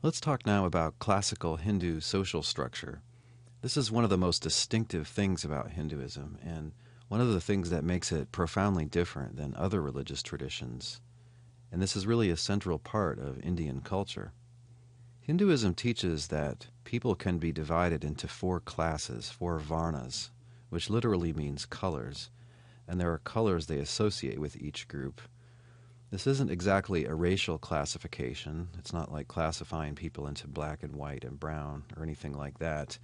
Let's talk now about classical Hindu social structure. This is one of the most distinctive things about Hinduism, and one of the things that makes it profoundly different than other religious traditions. And this is really a central part of Indian culture. Hinduism teaches that people can be divided into 4 classes, 4 Varnas, which literally means colors, and there are colors they associate with each group. This isn't exactly a racial classification. It's not like classifying people into black and white and brown or anything like that.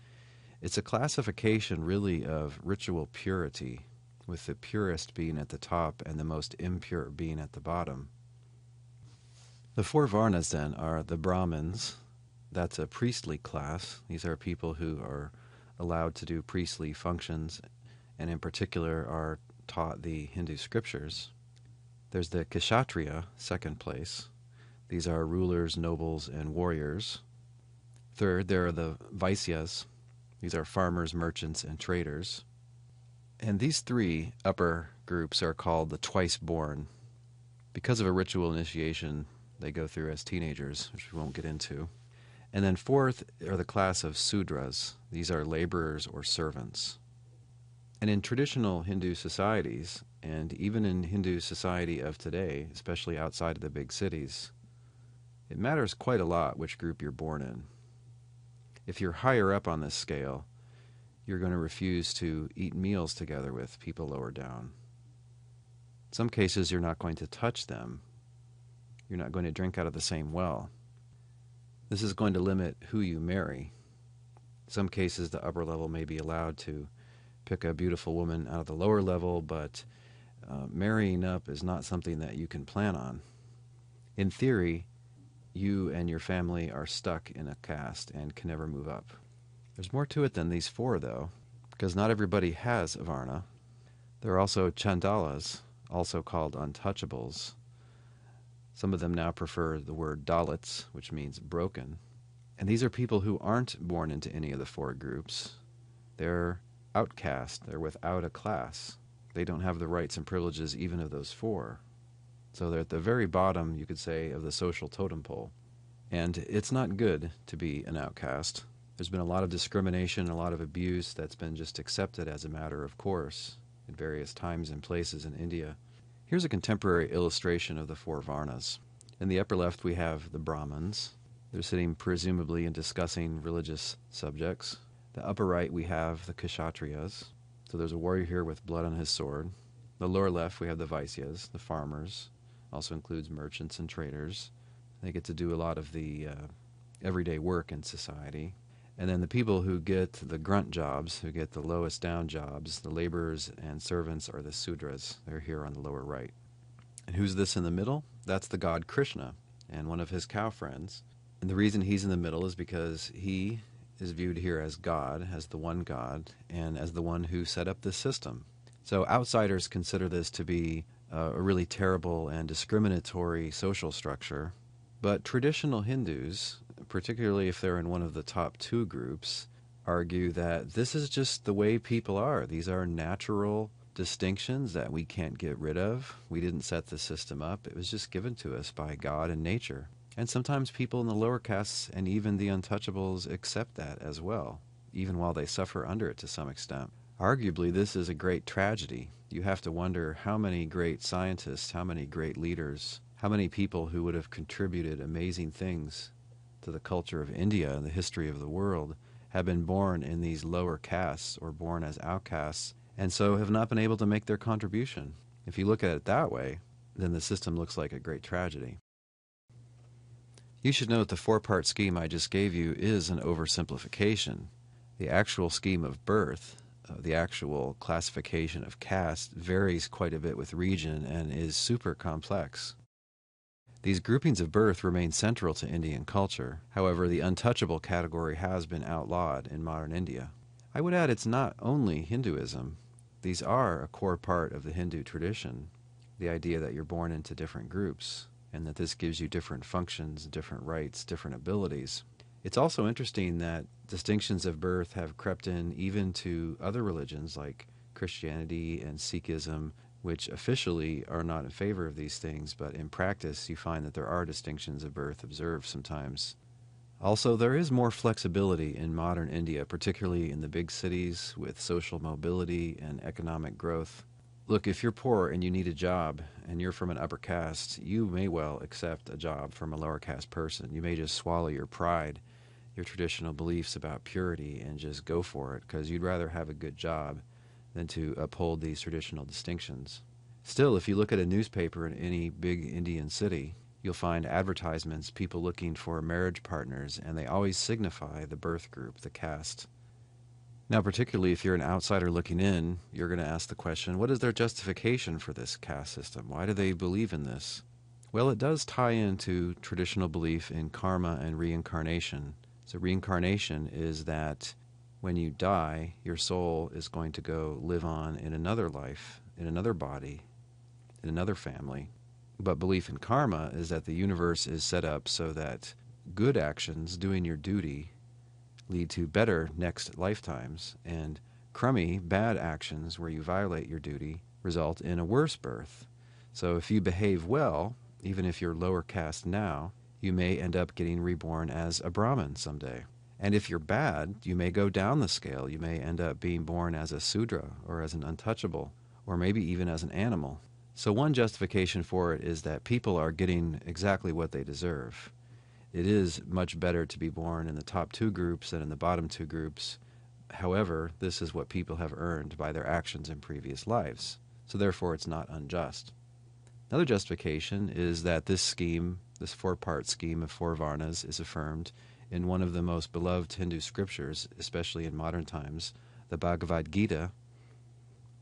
It's a classification really of ritual purity, with the purest being at the top and the most impure being at the bottom. The 4 Varnas then are the Brahmins. That's a priestly class. These are people who are allowed to do priestly functions and in particular are taught the Hindu scriptures. There's the Kshatriya, second place. These are rulers, nobles, and warriors. Third, there are the Vaisyas. These are farmers, merchants, and traders. And these 3 upper groups are called the twice-born. Because of a ritual initiation they go through as teenagers, which we won't get into. And then fourth are the class of Sudras. These are laborers or servants. And in traditional Hindu societies, and even in Hindu society of today, especially outside of the big cities, it matters quite a lot which group you're born in. If you're higher up on this scale, you're going to refuse to eat meals together with people lower down. In some cases, you're not going to touch them. You're not going to drink out of the same well. This is going to limit who you marry. In some cases, the upper level may be allowed to pick a beautiful woman out of the lower level, but marrying up is not something that you can plan on. In theory, you and your family are stuck in a caste and can never move up. There's more to it than these 4, though, because not everybody has a Varna. There are also Chandalas, also called untouchables. Some of them now prefer the word Dalits, which means broken. And these are people who aren't born into any of the 4 groups. They're outcast. They're without a class. They don't have the rights and privileges even of those 4. So they're at the very bottom, you could say, of the social totem pole. And it's not good to be an outcast. There's been a lot of discrimination, a lot of abuse that's been just accepted as a matter of course at various times and places in India. Here's a contemporary illustration of the 4 Varnas. In the upper left we have the Brahmins. They're sitting presumably and discussing religious subjects. The upper right we have the Kshatriyas. So there's a warrior here with blood on his sword. The lower left we have the Vaisyas, the farmers. Also includes merchants and traders. They get to do a lot of the everyday work in society. And then the people who get the grunt jobs, who get the lowest down jobs, the laborers and servants, are the Sudras. They're here on the lower right. And who's this in the middle? That's the god Krishna and one of his cow friends. And the reason he's in the middle is because he is viewed here as God, as the one God, and as the one who set up this system. So outsiders consider this to be a really terrible and discriminatory social structure. But traditional Hindus, particularly if they're in one of the top 2 groups, argue that this is just the way people are. These are natural distinctions that we can't get rid of. We didn't set the system up. It was just given to us by God and nature. And sometimes people in the lower castes and even the untouchables accept that as well, even while they suffer under it to some extent. Arguably, this is a great tragedy. You have to wonder how many great scientists, how many great leaders, how many people who would have contributed amazing things to the culture of India and the history of the world have been born in these lower castes or born as outcasts and so have not been able to make their contribution. If you look at it that way, then the system looks like a great tragedy. You should note the 4-part scheme I just gave you is an oversimplification. The actual scheme of birth, the actual classification of caste, varies quite a bit with region and is super complex. These groupings of birth remain central to Indian culture. However, the untouchable category has been outlawed in modern India. I would add it's not only Hinduism. These are a core part of the Hindu tradition, the idea that you're born into different groups, and that this gives you different functions, different rights, different abilities. It's also interesting that distinctions of birth have crept in even to other religions like Christianity and Sikhism, which officially are not in favor of these things, but in practice you find that there are distinctions of birth observed sometimes Also, there is more flexibility in modern India, particularly in the big cities with social mobility and economic growth. Look, if you're poor and you need a job and you're from an upper caste, you may well accept a job from a lower caste person. You may just swallow your pride, your traditional beliefs about purity, and just go for it because you'd rather have a good job than to uphold these traditional distinctions. Still, if you look at a newspaper in any big Indian city, you'll find advertisements, people looking for marriage partners, and they always signify the birth group, the caste. Now, particularly if you're an outsider looking in, you're going to ask the question, what is their justification for this caste system? Why do they believe in this? Well, it does tie into traditional belief in karma and reincarnation. So reincarnation is that when you die, your soul is going to go live on in another life, in another body, in another family. But belief in karma is that the universe is set up so that good actions, doing your duty, lead to better next lifetimes, and crummy, bad actions where you violate your duty result in a worse birth. So if you behave well, even if you're lower caste now, you may end up getting reborn as a Brahmin someday. And if you're bad, you may go down the scale. You may end up being born as a Sudra or as an untouchable, or maybe even as an animal. So one justification for it is that people are getting exactly what they deserve. It is much better to be born in the top two groups than in the bottom two groups. However, this is what people have earned by their actions in previous lives. So therefore, it's not unjust. Another justification is that this scheme, this four-part scheme of four Varnas, is affirmed in one of the most beloved Hindu scriptures, especially in modern times, the Bhagavad Gita,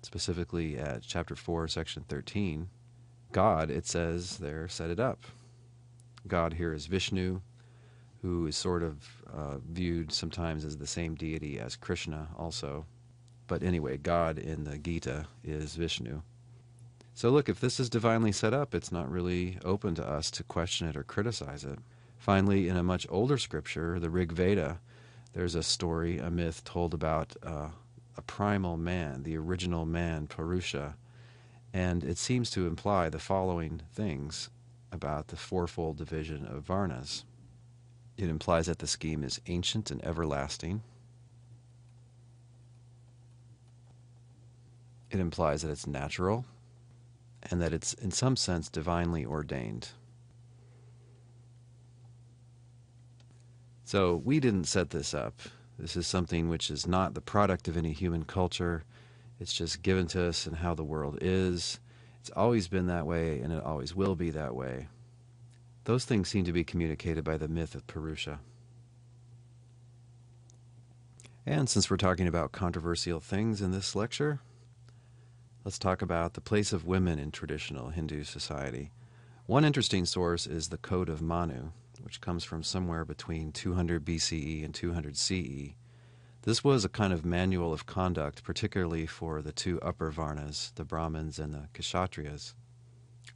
specifically at chapter 4, section 13. God, it says there, set it up. God here is Vishnu, who is sort of viewed sometimes as the same deity as Krishna also. But anyway, God in the Gita is Vishnu. So look, if this is divinely set up, it's not really open to us to question it or criticize it. Finally, in a much older scripture, the Rig Veda, there's a story, a myth told about a primal man, the original man, Purusha, and it seems to imply the following things about the fourfold division of Varnas. It implies that the scheme is ancient and everlasting. It implies that it's natural, and that it's in some sense divinely ordained. So we didn't set this up. This is something which is not the product of any human culture. It's just given to us in how the world is. It's always been that way, and it always will be that way. Those things seem to be communicated by the myth of Purusha. And since we're talking about controversial things in this lecture, let's talk about the place of women in traditional Hindu society. One interesting source is the Code of Manu, which comes from somewhere between 200 BCE and 200 CE. This was a kind of manual of conduct, particularly for the two upper Varnas, the Brahmins and the Kshatriyas,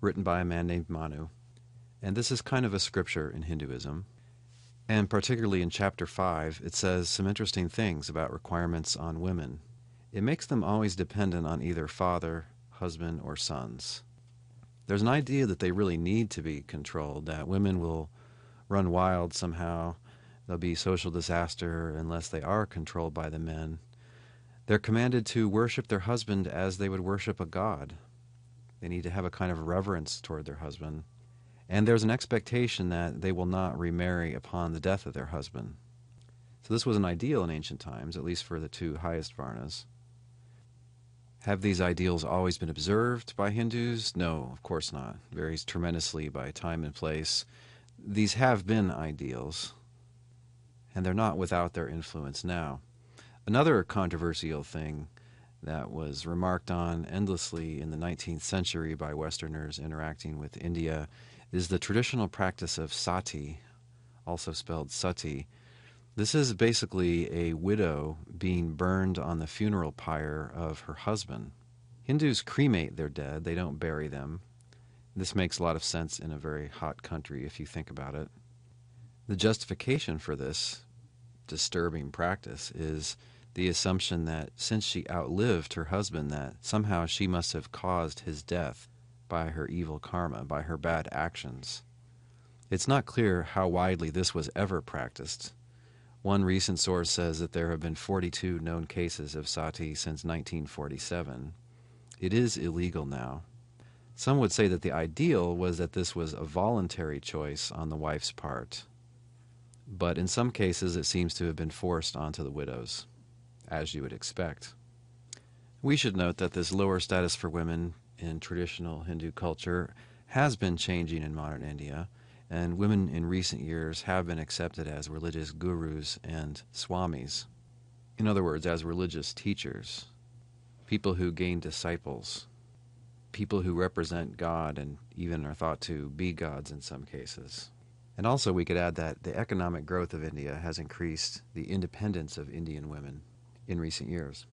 written by a man named Manu. And this is kind of a scripture in Hinduism. And particularly in chapter 5, it says some interesting things about requirements on women. It makes them always dependent on either father, husband, or sons. There's an idea that they really need to be controlled, that women will run wild somehow. There'll be social disaster unless they are controlled by the men. They're commanded to worship their husband as they would worship a god. They need to have a kind of reverence toward their husband. And there's an expectation that they will not remarry upon the death of their husband. So this was an ideal in ancient times, at least for the two highest Varnas. Have these ideals always been observed by Hindus? No, of course not. It varies tremendously by time and place. These have been ideals, and they're not without their influence now. Another controversial thing that was remarked on endlessly in the 19th century by Westerners interacting with India is the traditional practice of Sati, also spelled Sati. This is basically a widow being burned on the funeral pyre of her husband. Hindus cremate their dead, they don't bury them. This makes a lot of sense in a very hot country if you think about it. The justification for this disturbing practice is the assumption that since she outlived her husband, that somehow she must have caused his death by her evil karma, by her bad actions. It's not clear how widely this was ever practiced. One recent source says that there have been 42 known cases of sati since 1947. It is illegal now. Some would say that the ideal was that this was a voluntary choice on the wife's part. But in some cases it seems to have been forced onto the widows, as you would expect. We should note that this lower status for women in traditional Hindu culture has been changing in modern India, and women in recent years have been accepted as religious gurus and swamis. In other words, as religious teachers, people who gain disciples, people who represent God and even are thought to be gods in some cases. And also we could add that the economic growth of India has increased the independence of Indian women in recent years.